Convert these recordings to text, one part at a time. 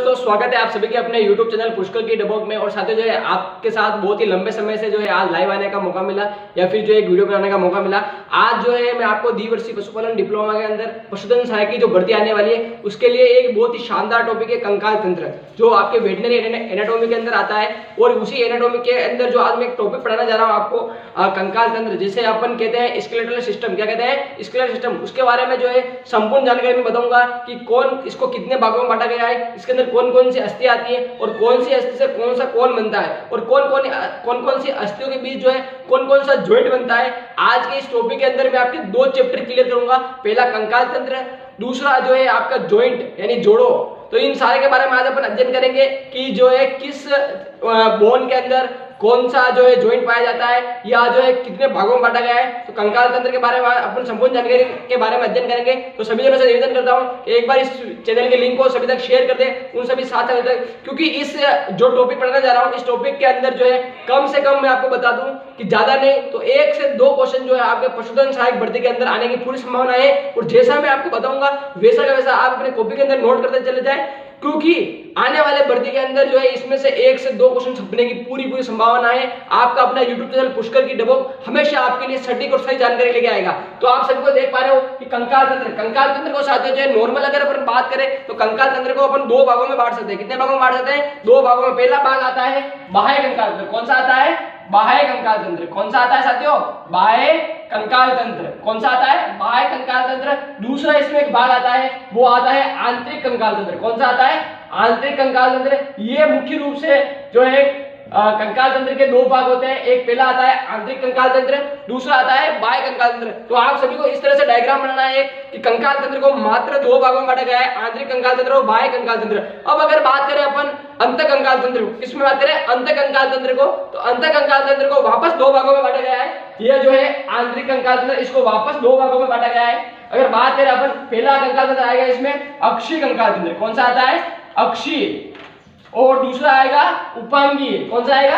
दोस्तों, स्वागत है आप सभी के अपने YouTube चैनल पुष्कर की डबोक में। और साथियों जो है आपके साथ बहुत ही लंबे समय से जो है आज लाइव आने का मौका मिला या फिर जो एक वीडियो बनाने का मौका मिला। आज जो है मैं आपको द्विवर्षीय पशुपालन डिप्लोमा के अंदर पशुधन सहायक की जो भर्ती आने वाली है उसके लिए एक बहुत ही शानदार टॉपिक है कंकाल तंत्र, जो आपके वेटनरी एनाटॉमी के अंदर आता है। और उसी एनाटॉमी के अंदर जो आज मैं एक टॉपिक पढ़ाना जा रहा हूँ आपको, कंकाल तंत्र, जिसे अपन कहते हैं स्केलेटल सिस्टम। क्या कहते हैं? Skeletal system. उसके बारे में जो है संपूर्ण जानकारी मैं बताऊंगा कि कौन इसको कितने भागों में बांटा गया है, इसके अंदर कौन कौन सी अस्थियां आती है और कौन सी अस्थि से कौन सा कौन बनता है और कौन कौन सी अस्थियों के बीच जो है कौन कौन सा जॉइंट बनता है। आज के इस टॉपिक के अंदर मैं आपके दो चैप्टर क्लियर करूंगा। पहला कंकाल तंत्र, दूसरा जो है आपका जॉइंट यानी जोड़ो। तो इन सारे के बारे में आज अपन अध्ययन करेंगे कि जो है किस बोन के अंदर कौन सा जो है जॉइंट पाया जाता है या जो है कितने भागों में बांटा गया है। तो कंकाल तंत्र के बारे में अपन संपूर्ण जानकारी के बारे में अध्ययन करेंगे। तो सभी जनों से निवेदन करता हूं कि एक बार इस चैनल के लिंक को सभी तक शेयर कर दें, उन सभी साथ तक, क्योंकि इस जो टॉपिक पढ़ाने जा रहा हूं इस टॉपिक के अंदर जो है कम से कम मैं आपको बता दूं कि ज्यादा नहीं तो 1 से 2 क्वेश्चन जो है आपके पशुधन सहायक भर्ती के अंदर आने की पूरी संभावना है। और जैसा मैं आपको बताऊंगा वैसा का वैसा आप अपने कॉपी के अंदर नोट करते चले जाए, क्योंकि आने वाले भर्ती के अंदर जो है इसमें से 1 से 2 क्वेश्चन छपने की पूरी संभावना है। आपका अपना YouTube चैनल पुष्कर की डबोक हमेशा आपके लिए सटीक और सही जानकारी लेके आएगा। तो आप सभी को देख पा रहे हो कि कंकाल तंत्र को साथियों जो है नॉर्मल अगर अपन बात करें तो कंकाल तंत्र को अपन 2 भागों में बांट सकते हैं। कितने भागों में बांट सकते हैं? 2 भागों में। पहला भाग आता है बाह्य कंकाल तंत्र। कौन सा आता है? बाह्य कंकाल तंत्र। कौन सा आता है साथियों? बाह्य कंकाल तंत्र। कौन सा आता है? बाह्य कंकाल तंत्र। दूसरा इसमें एक भाग आता है, वो आता है आंतरिक कंकाल तंत्र। कौन सा आता है? आंतरिक कंकाल तंत्र। ये मुख्य रूप से जो है कंकाल तंत्र के 2 भाग होते हैं। एक पहला आता है आंतरिक कंकाल तंत्र, दूसरा आता है बाह्य कंकाल तंत्र। तो आप सभी को इस तरह से डायग्राम बनाना है कि कंकाल तंत्र को मात्र 2 भागों में बांटा गया है, आंतरिक कंकाल तंत्र और बाह्य कंकाल तंत्र। अब अगर बात करें अपन अंत कंकाल तंत्र, किसमें बात करें? अंत कंकाल तंत्र को, तो अंत कंकाल तंत्र को वापस 2 भागों में बांटा गया है। यह जो है आंतरिक कंकाल तंत्र, इसको वापस 2 भागों में बांटा गया है। अगर बात करें अपन, पहला कंकाल तंत्र आएगा इसमें अक्षीय कंकाल तंत्र। कौन सा आता है? अक्षीय। और दूसरा आएगा उपांगीय। कौन सा आएगा?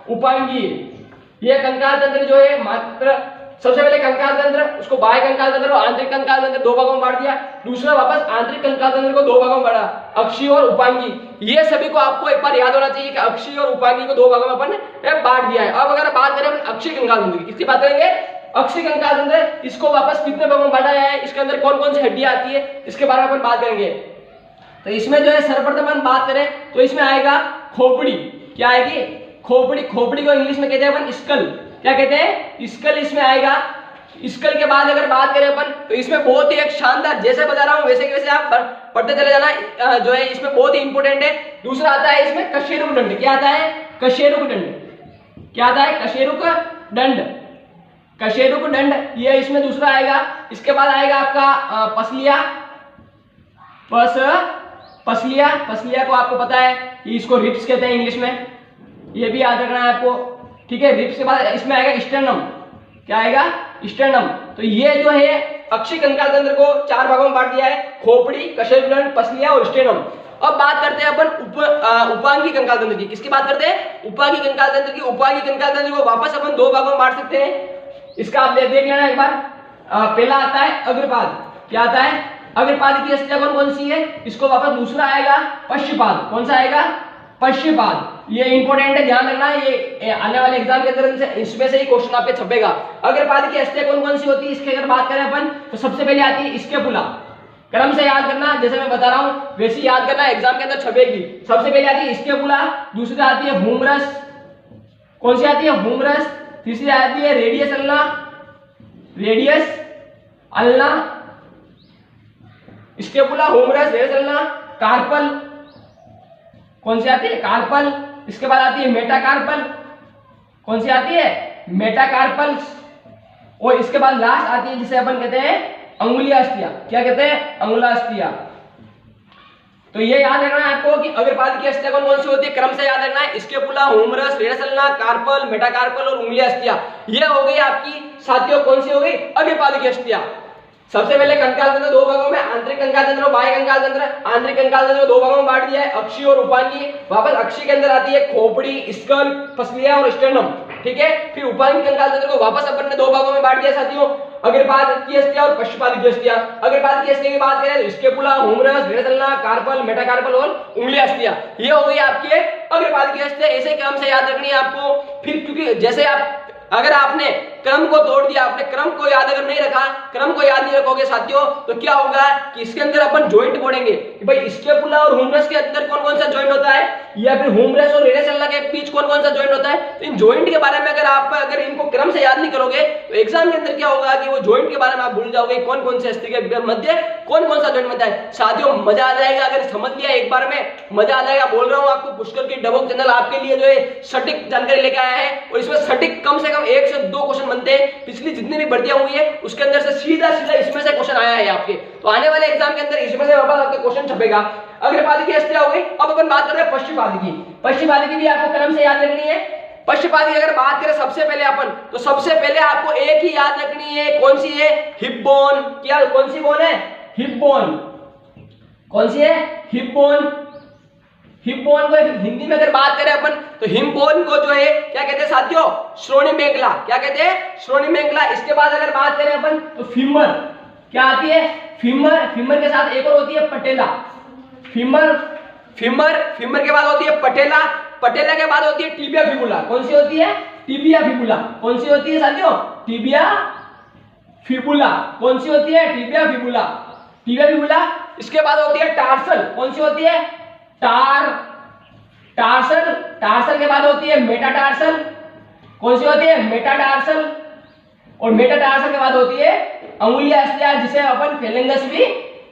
उपांगीय। यह कंकाल तंत्र जो है मात्र सबसे पहले कंकाल तंत्र, उसको बाह्य कंकाल तंत्र और आंतरिक कंकाल तंत्र 2 भागों में बांट दिया। दूसरा वापस आंतरिक कंकाल तंत्र को 2 भागों में बांटा, अक्षीय और उपांगीय। ये सभी को आपको एक बार याद होना चाहिए कि अक्षीय और उपांगीय को 2 भागों में अपन बांट दिया है। अब अगर बात करें अपन अक्षीय कंकाल तंत्र की, किसकी बात करेंगे? अक्षीय कंकाल तंत्र। इसको वापस कितने भागों में बांटा गया है, इसके अंदर कौन कौन सी हड्डियां आती है, इसके बारे में अपन बात करेंगे। तो इसमें जो है सर्वप्रथम अपन बात करें तो इसमें आएगा खोपड़ी। क्या आएगी? खोपड़ी। खोपड़ी को इंग्लिश में कहते हैं अपन स्कल। क्या कहते हैं? स्कल इसमें आएगा। स्कल के बाद अगर बात करें अपन तो इसमें बहुत ही एक शानदार, जैसे बता रहा हूं वैसे के वैसे आप पढ़ते चले जाना, जो है इसमें बहुत ही इंपॉर्टेंट है। दूसरा आता है इसमें कशेरुक दंड। क्या आता है? कशेरुक दंड। क्या आता है? कशेरुक दंड। कशेरुक दंड ये इसमें दूसरा आएगा। इसके बाद आएगा आपका पसलिया। पसलिया को आपको पता है कि इसको रिब्स कहते हैं इंग्लिश में, ये भी याद रखना है आपको। ठीक है। रिब्स के बाद इसमें आएगा स्टर्नम। क्या आएगा? स्टर्नम। तो ये जो है अक्षीय कंकाल तंत्र को 4 भागों में बांट दिया है, खोपड़ी, कशेरुक, पसलिया और स्टर्नम। अब बात करते हैं अपन उपांगीय कंकाल तंत्र की। किसकी बात करते हैं? उपांगीय कंकाल तंत्र की। उपांगीय कंकाल तंत्र को वापस अपन 2 भागों में बांट सकते हैं। इसका आप देख लेना एक बार। पहला आता है अग्रपाद। क्या आता है? अग्रपाद की अस्थियां कौन कौन सी है, इसको वापस दूसरा आएगा पश्चपाद। कौन सा आएगा? पश्चपाद। ये इंपॉर्टेंट है, ध्यान रखना। ये आने वाले एग्जाम के अंदर इसमें से ही क्वेश्चन आपके छपेगा। अग्रपाद की अस्थियां कौन कौन सी होती है, इसकी अगर बात करें अपन तो सबसे पहले आती है स्कैपुला। क्रम से याद करना, जैसे मैं बता रहा हूं वैसे याद करना, एग्जाम के अंदर छपेगी। सबसे पहले आती है स्कैपुला, दूसरी आती है हुमरस। कौन सी आती है? हुमरस। तीसरी आती है radius ulna. Radius ulna, scapula, humerus, radius ulna, carpal. कौन सी आती है? कार्पल। इसके बाद आती है मेटाकार्पल। कौन सी आती है? मेटाकार्पल। और इसके बाद लास्ट आती है जिसे अपन कहते हैं अंगुलियास्थिया। क्या कहते हैं? अंगुलास्थिया। तो ये याद रखना है आपको कि अग्रपाद की अस्थियां कौन कौन सी होती है, क्रम से याद रखना है। Scapula, humerus, radius ulna, carpal, metacarpal और अंगुलियास्थिया। ये हो गई आपकी साथियों कौन सी हो गई? अग्रपाद की अस्थियां। सबसे पहले कंकाल तंत्र 2 भागों में, आंतरिक कंकाल तंत्र और बाह्य कंकाल तंत्र। आंतरिक कंकाल तंत्र को 2 भागों में बांट दिया है, अक्षीय और उपांगीय। वापस अक्षीय के अंदर आती है खोपड़ी, स्कल, पसलिया और स्टर्नम। ठीक है। फिर उपांगीय कंकाल तंत्र को वापस अपन ने 2 भागों में बांट दिया साथियों, अग्रपाद की अस्थियां और पश्चपाद की अस्थियां। अग्रपाद की अस्थियां की बात करें तो scapula, humerus, radius, carpal, metacarpal और उंगली अस्थियां, ये हो गई आपके अग्रपाद की अस्थियां। ऐसे क्रम से याद रखनी है आपको। फिर क्योंकि जैसे आप अगर आपने क्रम को तोड़ दिया, आपने क्रम को याद अगर नहीं रखा, क्रम को याद नहीं रखोगे साथियों, तो क्या होगा कि इसके अंदर अपन जॉइंट पढ़ेंगे कि भाई स्कैपुला और हुमरस के अंदर कौन कौन सा जॉइंट होता है, या फिर हुमरस और रेडियस के बीच कौन कौन सा जॉइंट होता है। तो इन जॉइंट के बारे में अगर इनको क्रम से याद नहीं करोगे तो एग्जाम के अंदर क्या होगा कि वो जॉइंट के बारे में आप भूल जाओगे, कौन कौन से अस्थि के मध्य कौन कौन सा जॉइंट बनता है। साथियों मजा आ जाएगा अगर समझ लिया एक बार में, मजा आ जाएगा। बोल रहा हूं आपको, पुष्कर की डबोक चैनल आपके लिए जो है सटीक जानकारी लेके आया है, और इसमें सटीक कम से कम 1 से 2 क्वेश्चन बनते हैं। पिछली जितनी भी भर्तियां हुई है उसके अंदर से सीधा इसमें से क्वेश्चन आया है आपके, तो आने वाले एग्जाम के अंदर इसमें से वापस आपका क्वेश्चन छपेगा। अग्रपाद की अस्थियां हो गई। अब अपन बात कर रहे हैं पश्चपाद की। पश्चपाद की भी आपको क्रम से याद रखनी है। पश्चपाद की अगर बात करें सबसे पहले अपन, तो सबसे पहले आपको एक ही याद रखनी है, कौन सी है, हिप बोन। क्या कौन सी बोन है, हिप बोन। कौन सी है, हिप बोन। हिप बोन को हिंदी में अगर बात करें अपन तो हिप बोन को जो है क्या कहते हैं साथियों, श्रोणि मेखला। क्या कहते हैं, श्रोणि मेखला। इसके बाद अगर बात करें अपन तो फीमर, क्या आती है, फीमर। फीमर के साथ एक और होती है पटेला। फीमर, फीमर के बाद होती है पटेला। पटेला के बाद होती है टिबिया फिबुला। कौन सी होती है, टिबिया फिबुला। कौन सी होती है साथियों, टिबिया फिबुला। कौन सी होती है, टिबिया फिबुला, टिबिया फिबुला। इसके बाद होती है टार्सल। कौन सी होती है, टार्सल। टार्सल के बाद होती है मेटाटार्सल। कौन सी होती है, मेटाटार्सल। और मेटाटार्सल के बाद होती है अंगुली अस्थियां, जिसे अपन फेलेंगस भी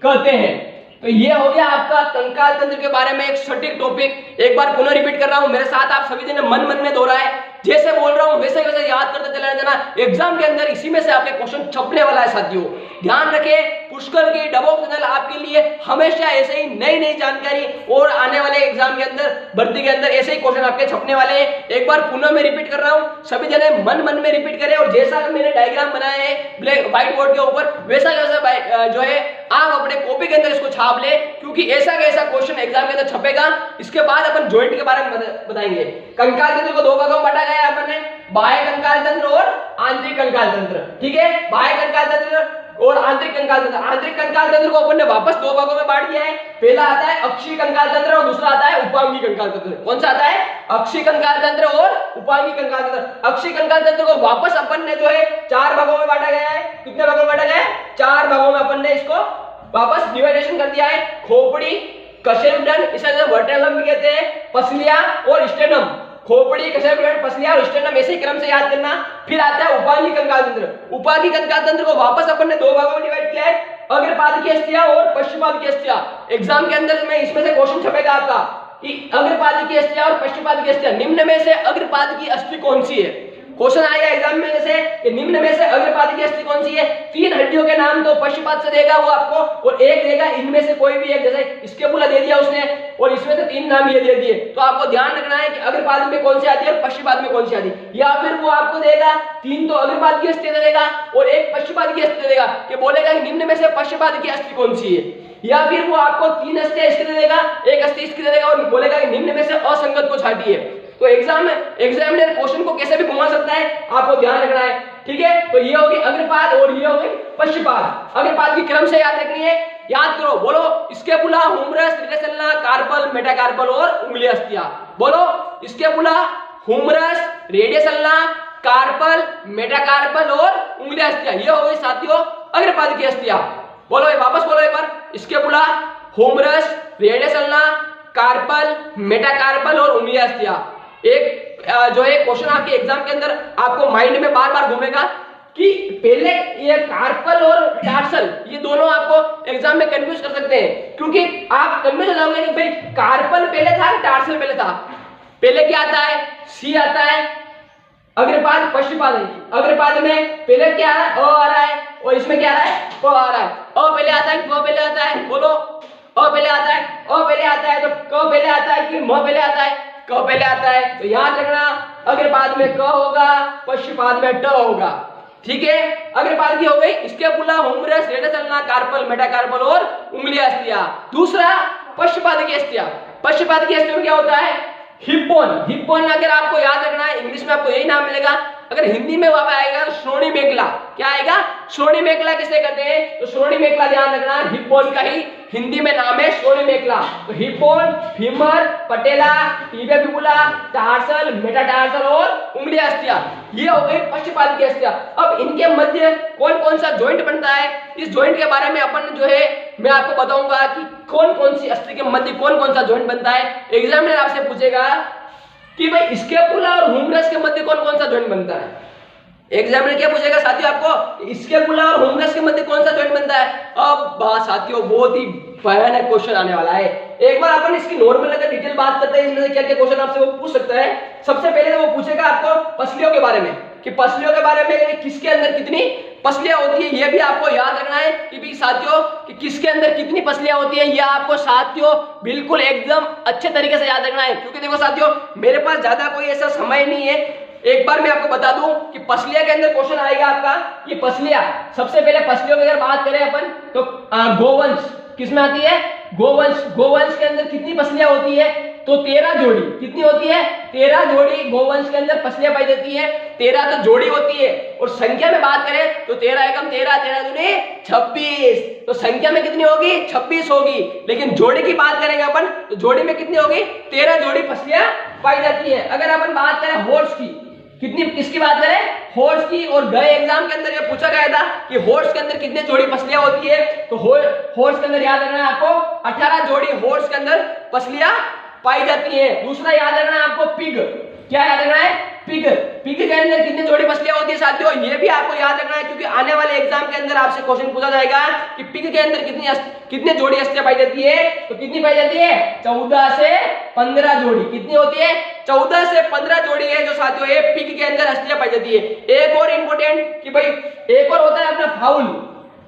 कहते हैं। तो ये हो गया आपका कंकाल तंत्र के बारे में एक सटीक टॉपिक। एक बार पुनः रिपीट कर रहा हूं, मेरे साथ आप सभी जने मन में दोहराए, जैसे बोल रहा हूं वैसे वैसे याद करते चले जाना। एग्जाम के अंदर इसी में से आपके क्वेश्चन छपने वाला है साथियों। ध्यान रखें, पुष्कर की डबोक चैनल आपके लिए हमेशा ऐसे ही नई नई जानकारी और आने वाले एग्जाम के अंदर, भर्ती के अंदर ऐसे ही क्वेश्चन आपके छपने वाले हैं। एक बार पुनः मैं रिपीट कर रहा हूं, सभी जने मन में रिपीट करें, और जैसा मैंने डायग्राम बनाया है ब्लैक व्हाइट बोर्ड के ऊपर, वैसा वैसा जो है आप अपने कॉपी के अंदर इसको छाप ले, क्योंकि ऐसा कैसा क्वेश्चन एग्जाम के अंदर छपेगा। इसके बाद अपन जॉइंट के बारे में बताएंगे। कंकाल तंत्र को 2 भागों में बांटा गया है अपन ने, बाह्य कंकाल तंत्र और आंतरिक कंकाल तंत्र। ठीक है, बाह्य कंकाल तंत्र और आंतरिक कंकाल तंत्र। आंतरिक कंकाल तंत्र को अपन ने वापस 2 भागों में बांट दिया है। पहला आता है अक्षीय कंकाल तंत्र और दूसरा आता है उपांगी कंकाल तंत्र। कौन सा आता है, अक्षीय कंकाल तंत्र और उपांगी कंकाल तंत्र। अक्षीय कंकाल तंत्र को वापस अपन ने जो है 4 भागों में बांटा गया है। कितने भागों में बांटा गया है, 4 भागों में अपन ने इसको वापस डिवाइडेशन कर दिया है। खोपड़ी, कशेरुकन, इसे वर्टेब्रम भी कहते हैं, पसलियां और स्टेनम। खोपड़ी, कशेरुकन, पसलियां और स्टेनम, ऐसे ही क्रम से याद करना। फिर आता है उपांगी कंकाल तंत्र। उपांगी कंकाल तंत्र को वापस अपन ने 2 भागों में डिवाइड किया है, अग्रपाद की अस्थियां और पश्चपाद की अस्थियां। एग्जाम के अंदर में इसमें से क्वेश्चन छपेगा आपका कि अग्रपाद की अस्थियां और पश्चपाद की अस्थियां, निम्न में से अग्रपाद की अस्थि कौन सी है। क्वेश्चन आएगा एग्जाम में जैसे कि निम्न में से अग्रपाद की अस्थि कौन सी है। 3 हड्डियों के नाम तो पश्चपाद से देगा वो आपको, और एक देगा इनमें से कोई भी एक, जैसे स्कैपुला दे दिया उसने और इसमें से 3 नाम ये दे दिए। तो आपको ध्यान रखना है कि अग्रपाद में कौन सी आती है और पश्चपाद में कौन सी आती है। या फिर वो आपको देगा 3 तो अग्रपाद की अस्थि दे देगा और 1 पश्चपाद की अस्थि दे देगा, कि बोलेगा कि निम्न में से पश्चपाद की अस्थि कौन सी है। या फिर वो आपको 3 अस्थियां इसकी दे देगा, 1 अस्थि इसकी दे देगा और बोलेगा कि निम्न में से असंगत को छाटिए। तो एग्जामिनर क्वेश्चन को कैसे भी घुमा सकता है, आपको ध्यान रखना है। ठीक है, तो ये होगी अग्रपाद और ये होगी पश्चपाद। अग्रपाद की क्रम से याद रखनी है, याद करो, बोलो scapula, humerus, radius, carpal, metacarpal और उंगली अस्थियां। बोलो scapula, humerus, radius, carpal, metacarpal और उंगली अस्थियां, ये हो गई साथियों अग्रपाद की अस्थियां। बोलो वापस बोलो एक बार, scapula, humerus, radius, carpal, metacarpal और उंगली अस्थियां। एक जो है क्वेश्चन आपके एग्जाम के अंदर आपको माइंड में बार बार घूमेगा कि पहले ये कार्पल और टार्सल, ये दोनों आपको एग्जाम में कंफ्यूज कर सकते हैं, क्योंकि आप कंफ्यूज हो जाओगे कि भाई कार्पल पहले था कि टार्सल पहले था। पहले क्या आता है, सी आता है, अग्रपाद पश्चपाद है। अग्रपाद में पहले क्या आ रहा है, अ आ रहा है, और इसमें क्या आ रहा है, प आ रहा है। अ पहले आता है, प पहले आता है, बोलो अ पहले आता है, अ पहले आता है, तो क पहले आता है कि म पहले आता है, क पहले आता है। तो याद रखना अग्रपाद में क होगा, पश्चपाद में ट होगा। ठीक है, अग्रपाद की हो गई scapula, humerus, radius, carpal, metacarpal और उंगली अस्थियां। दूसरा पश्चपाद की अस्थियां। पश्चपाद की अस्थियों में क्या होता है, हिप बोन। हिप बोन अगर आपको याद रखना है, इंग्लिश में आपको यही नाम मिलेगा, अगर हिंदी में वहां पे आएगा तो श्रोणी मेखला, क्या आएगा? श्रोणी मेखला किसे कहते हैं? तो श्रोणी मेखला ध्यान रखना, हिप बोन का ही हिंदी में नाम है श्रोणी मेखला। तो हिप बोन, फीमर, पटेला, टिबिया फिबुला, टार्सल, मेटाटार्सल और उंगली अस्थियां, ये हो गई पश्चपाद की अस्थियां। अब इनके मध्य कौन कौन सा जॉइंट बनता है, इस जॉइंट के बारे में अपन जो है मैं आपको बताऊंगा कि कौन कौन सी अस्थि के मध्य कौन कौन सा जॉइंट बनता है। एग्जामिनर आपसे पूछेगा कि भाई स्कैपुला और ह्यूमरस के मध्य कौन कौन सा जॉइंट बनता है। एग्जामिनर क्या पूछेगा साथियों आपको, स्कैपुला और ह्यूमरस के मध्य कौन सा जॉइंट बनता है। अब बात साथियों बहुत ही भयानक क्वेश्चन आने वाला है। एक बार अपन इसकी नॉर्मल अगर डिटेल बात करते हैं, इसमें से क्या क्या क्वेश्चन आपसे वो पूछ सकता है। सबसे पहले तो वो पूछेगा आपको पसलियों के बारे में, कि पसलियों के बारे में किसके अंदर कितनी पसलियां होती है, ये भी आपको याद रखना है कि भी साथियों कि किसके अंदर कितनी पसलियां होती है, ये आपको साथियों बिल्कुल एकदम अच्छे तरीके से याद रखना है। क्योंकि देखो साथियों मेरे पास ज्यादा कोई ऐसा समय नहीं है, एक बार मैं आपको बता दूं कि पसलियां के अंदर क्वेश्चन आएगा आपका कि पसलियां, सबसे पहले पसलियों की अगर बात करें अपन तो गोवंश किसमें आती है, गोवंश। गोवंश के अंदर कितनी पसलियां होती है, तो 13 जोड़ी। कितनी होती है? 13 जोड़ी गोवंश के अंदर पसलियां पाई जाती है। 13 तो जोड़ी होती है, और संख्या में बात करें तो 13 एकम 13, 13 दूनी 26, तो संख्या में कितनी होगी? 26 होगी। लेकिन जोड़ी की बात करेंगे अपन तो जोड़ी में कितनी होगी? 13 जोड़ी पसलियां पाई जाती है। अगर अपन बात करें हॉर्स की, कितनी, किसकी बात करें? हॉर्स की। और गए एग्जाम के अंदर ये पूछा गया था कि हॉर्स के अंदर कितने जोड़ी पसलियां होती है, तो हॉर्स के अंदर याद रखना है आपको 18 जोड़ी हॉर्स के अंदर पसलियां पाई जाती है। दूसरा याद रखना है आपको पिग, क्या याद रखना है? पिग। पिग के अंदर कितनी जोड़ी पसलियां होती है साथियों, ये भी आपको याद रखना है, क्योंकि आने वाले एग्जाम के अंदर आपसे क्वेश्चन पूछा जाएगा कि पिग के अंदर कितने जोड़ी अस्थियां पाई जाती है। तो कितनी पाई जाती है? 14 से 15 जोड़ी। कितनी होती है? 14 से 15 जोड़ी है जो साथियों ये पिग के अंदर अस्थियां पाई जाती है। एक और इंपॉर्टेंट कि भाई एक और होता है अपना फाउल।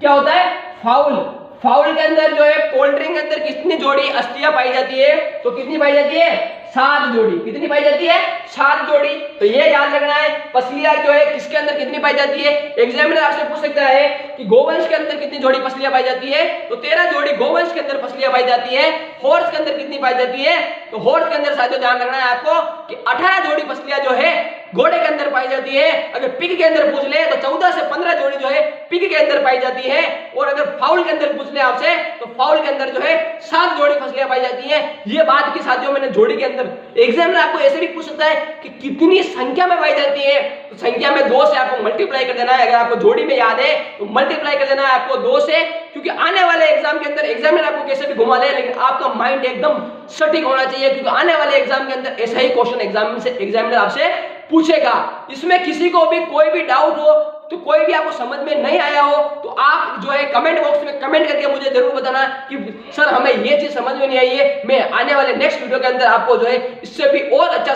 क्या होता है? फाउल। फाउल के अंदर जो है पोल्ट्री के अंदर कितनी जोड़ी अस्थियां पाई जाती है, तो कितनी पाई जाती है? 7 जोड़ी। कितनी पाई जाती है? 7 जोड़ी। तो ये याद रखना है पसलियां जो है किसके अंदर कितनी पाई जाती है। एग्जामिनर आपसे पूछ सकता है कि गोवंश के अंदर कितनी जोड़ी पसलियां पाई जाती है, तो 13 जोड़ी गोवंश के अंदर पसलियां पाई जाती है। हॉर्स के अंदर कितनी पाई जाती है, तो हॉर्स के अंदर साथियों ध्यान रखना है आपको कि 18 जोड़ी पसलियां जो है घोड़े के अंदर पाई जाती है। अगर पिग के अंदर पूछ ले तो 14 से 15 जोड़ी जो है पिग के अंदर पाई जाती है। और अगर फाउल के अंदर पूछ ले आपसे तो फाउल के अंदर जो है 7 जोड़ी पसलियां पाई जाती है। ये बात की साथियों मैंने जोड़ी के अंदर। एग्जामिनर आपको ऐसे भी पूछ सकता है कि कितनी संख्या में पाई जाती है, तो संख्या में 2 से आपको मल्टीप्लाई कर देना है। अगर आपको जोड़ी में याद है तो मल्टीप्लाई कर देना है आपको 2 से, क्योंकि आने वाले एग्जाम के अंदर एग्जामिनर आपको कैसे भी घुमा ले, लेकिन आपका माइंड एकदम सटीक होना चाहिए, क्योंकि आने वाले एग्जाम के अंदर ऐसा ही क्वेश्चन एग्जामिनर आपसे पूछेगा। इसमें किसी को भी कोई भी डाउट हो तो कोई भी आपको समझ में नहीं आया हो तो आप जो है कमेंट बॉक्स में कमेंट करके मुझे जरूर बताना कि सर हमें ये चीज समझ में नहीं आई है। मैं आने वाले नेक्स्ट वीडियो के अंदर आपको जो है इससे भी और अच्छा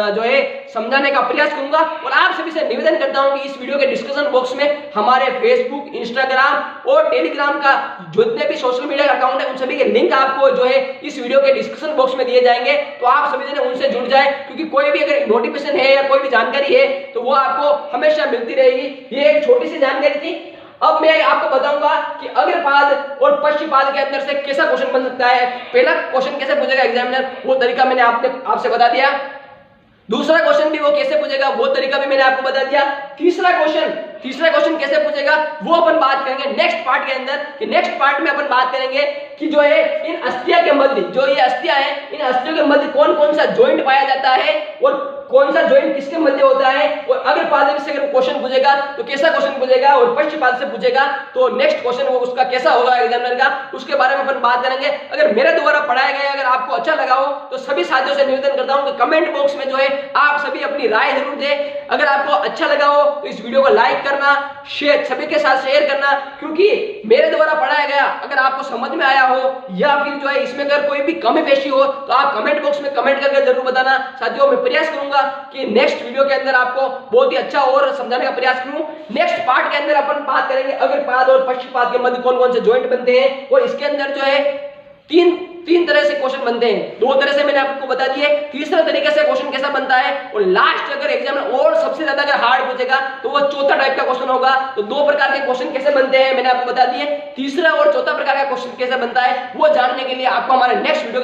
जो है समझाने का प्रयास करूंगा। और आप सभी से निवेदन करता हूं कि इस वीडियो के डिस्कशन बॉक्स में हमारे फेसबुक, इंस्टाग्राम और टेलीग्राम का जितने भी सोशल मीडिया अकाउंट है उन सभी के लिंक आपको जो है इस वीडियो के डिस्क्रिप्शन बॉक्स में दिए जाएंगे। तो आप सभी जने उनसे जुड़ जाए, क्योंकि कोई भी अगर नोटिफिकेशन है या कोई भी जानकारी है तो वो आपको हमेशा मिलती रहेगी। ये एक छोटी सी जानकारी थी। अब मैं आपको बताऊंगा कि अग्रपाद और पश्चपाद के अंदर से कैसा क्वेश्चन बन सकता है। पहला क्वेश्चन कैसे पूछेगा एग्जामिनर, वो तरीका मैंने आपसे बता दिया। दूसरा क्वेश्चन भी वो कैसे पूछेगा वो तरीका भी मैंने आपको बता दिया। तीसरा क्वेश्चन कैसे पूछेगा वो अपन बात करेंगे नेक्स्ट पार्ट के अंदर। कि नेक्स्ट पार्ट में अपन बात करेंगे कि जो है इन अस्थियां के मध्य, जो ये अस्थियां हैं, इन अस्थियों के मध्य कौन कौन सा जॉइंट पाया जाता है और कौन सा जॉइंट किसके मध्य होता है। और अग्रपाद से अगर क्वेश्चन पूछेगा तो कैसा क्वेश्चन पूछेगा, और पश्चपाद से पूछेगा तो नेक्स्ट क्वेश्चन वो उसका कैसा होगा एग्जामिनर का, उसके बारे में अपन बात करेंगे। अगर मेरे द्वारा पढ़ाया गया अगर आपको अच्छा लगा हो तो सभी साथियों से निवेदन करता हूं कि कमेंट बॉक्स में जो है आप सभी अपनी राय जरूर दें। अगर आपको अच्छा लगा हो तो इस वीडियो को लाइक करना, शेयर सभी के साथ शेयर करना, क्योंकि मेरे द्वारा पढ़ाया गया अगर आपको समझ में आया हो या फिर जो है इसमें अगर कोई भी कमी पेशी हो तो आप कमेंट बॉक्स में कमेंट करके जरूर बताना। साथियों मैं प्रयास करूंगा कि नेक्स्ट वीडियो के अंदर आपको बहुत ही अच्छा और समझाने का प्रयास करूं। नेक्स्ट पार्ट के अंदर अपन बात करेंगे अग्रपाद और पश्चपाद के मध्य कौन कौन से जॉइंट बनते हैं, और इसके अंदर जो है तीन तरह से क्वेश्चन बनते हैं। 2 तरह से मैंने आपको बता दिए, तीसरा तरीके से क्वेश्चन कैसा बनता है, और लास्ट अगर एग्जाम में और सबसे ज्यादा अगर हार्ड पूछेगा तो वो चौथा टाइप का क्वेश्चन होगा। तो 2 प्रकार के क्वेश्चन कैसे बनते हैं मैंने आपको बता दिए। तीसरा और चौथा प्रकार का क्वेश्चन कैसे बनता है वो जानने के लिए आपको हमारे नेक्स्ट वीडियो